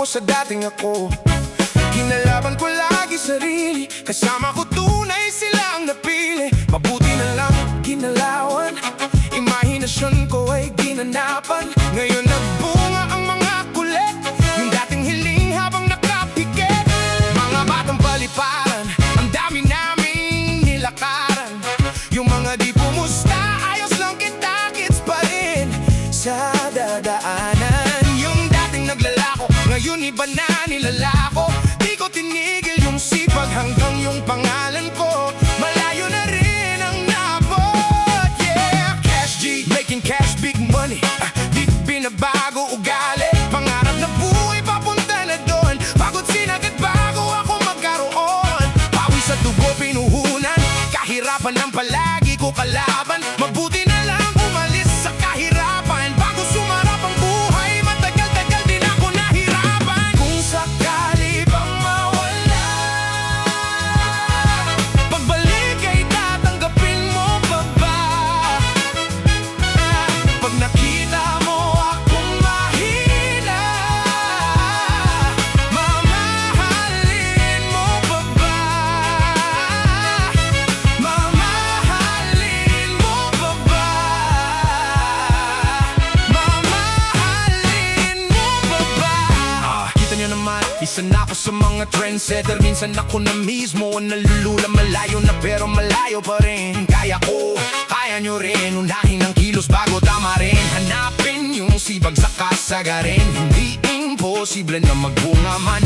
sa dating ako. Kinalaban ko lagi sarili, kasama ko tunay silang napili. Mabuti na lang ginalawan, imahinasyon ko ay ginanapan. Ngayon nagbunga ang mga kulit, yung dating hiling habang nakapikit. Mga batang paliparan, ang dami naming nilakaran. Yung mga di pumusta, ayos lang kita-kits pa rin sa dadaanan. Yung dating naglalako, ngayon iba na nilalako. Di ko tinigil yung sipag hanggang yung pangalan ko malayo na rin ang nabot. Yeah, Cash G, making cash, big money. Di binabago ugali, pangarap na buhay papunta na doon. Pagod sinagad bago ako magkaroon. Pawis sa dugo pinuhunan, kahirapan ang palagi ko kalaban. Mabuti na lang umalis sa kahirapan bago sumarap ang buhay. Matagal-tagal din ako nahirapan. Kung sakali bang mawala, pagbalik ay tatanggapin mo pa ba? Pag nakita mo akong mahina, mamahalin mo pa ba? Mamahalin mo pa ba? Mamahalin mo pa ba? Kita niyo naman, isa na ako sa mga trendsetter. Minsan ako na mismo ang nalulula. Malayo na pero malayo pa rin. Kaya ko, kaya nyo rin. Unahin ang kilos bago tama rin. Hanapin yung sibag sa kasagarin. Hindi imposible na magbunga manalo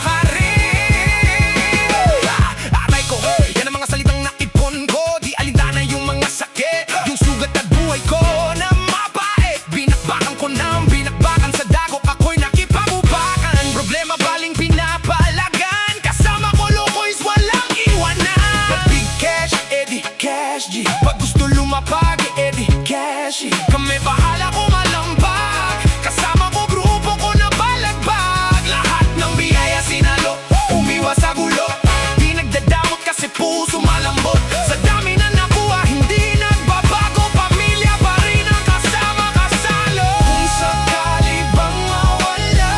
ka rin. Aray ko, yan ang mga salitang naipon ko. Di alintana yung mga sakit, yung sugat at buhay ko na mabait. Binakbakan ko ng binakbakan sa dagok, ako'y nakipabubakan. Problema baling pinapalagan, kasama ko loko'ys walang iwanan. But big cash, Eddie Cash G. Pag gusto lumapag, Eddie Cash G. Kami bahala kumalambag, kasama ko grupo ko na balagbag. Lahat ng biyaya sinalo, umiwas sa gulo. Di nagdadamot kasi puso malambot. Sa dami na nakuha, hindi nagbabago. Pamilya pa rin ang kasama kasalo. Kung sakali bang mawala,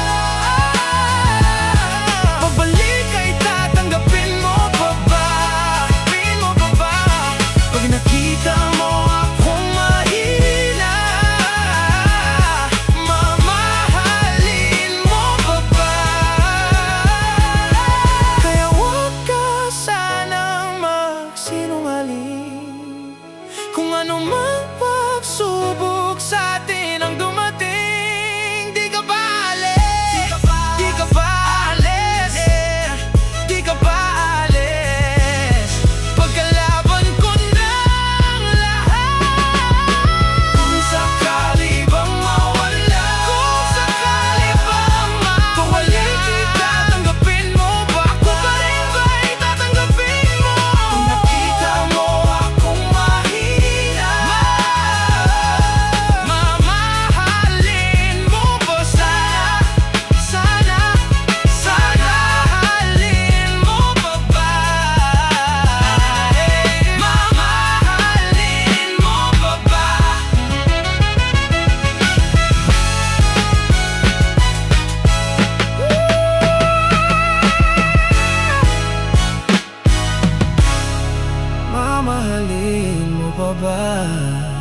pagbalik ay tatanggapin mo pa ba? Pin mo pa ba? Pag nakita mo akong mahina, mamahalin mo pa ba? Kaya huwag ka sanang magsinungaling. Kung ano mang pagsubok sa atin ang dumating, di ka ba alis? Di ka ba alis? Di ka ba alis? Pagkalaban ko ng lahat. Kung sakali bang mawala, kung sakali bang mawala, tatanggapin mo ba? Ako pa rin ba tatanggapin mo? Kung nakita mo akong mahina, mamahalin mo ba? Sana halin mo pa ba? Mamahalin mo pa ba? Mamahalin mo pa ba?